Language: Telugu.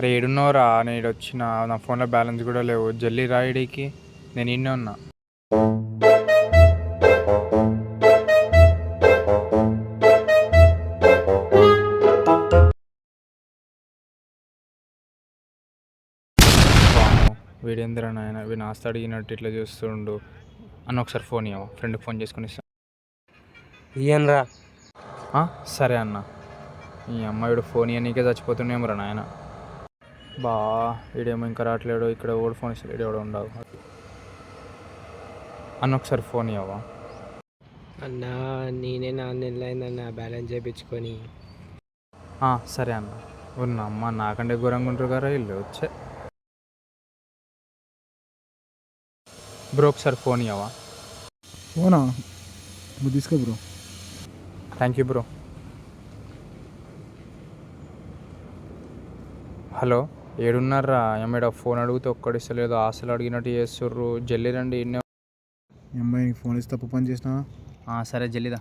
అరే ఏడున్నావురా, నేను ఈడ వచ్చిన నా ఫోన్లో బ్యాలెన్స్ కూడా లేవు. జల్దీ రా ఈడికి, నేను ఈడనే ఉన్నా. వీడేంద్ర నాయన, వీడు ఆస్తి అడిగినట్టు ఇట్లా చూస్తుండు. అన్న ఒకసారి ఫోన్ ఇవ్వ, ఫ్రెండ్కి ఫోన్ చేసుకుని ఇస్తా. ఇయ్యనరా. సరే అన్న. ఈ అమ్మాయిడు ఫోన్ ఇవ్వనీకే చచ్చిపోతున్నామరా నాయన. బా వీడేమో ఇంకా రావట్లేడు. ఇక్కడ ఓడి ఫోన్ ఇస్తాడు, వీడు ఎవడో ఉండవు. అన్న ఒకసారి ఫోన్ ఇవ్వవా? అన్నా నేనే 4 నెలలు అయిందన్న బ్యాలెన్స్ చేయించుకొని. సరే అన్న. ఉన్న అమ్మ నాకంటే ఘోరంగా ఉంటారు కదా వీళ్ళు. వచ్చే బ్రో ఒకసారి ఫోన్ ఇవ్వవా? ఫోనా? నువ్వు తీసుకో bro. Thank you bro. Hello, ఏడున్నారా? ఏమైనా ఫోన్ అడిగితే ఒక్కడిస్తలేదు, ఆశలు అడిగినట్టు చేస్తుర్రు. జల్దీ రండి. ఈ అమ్మాయికి ఫోన్ ఇస్తే తప్పు పని చేసినా. సరే జల్లిదా.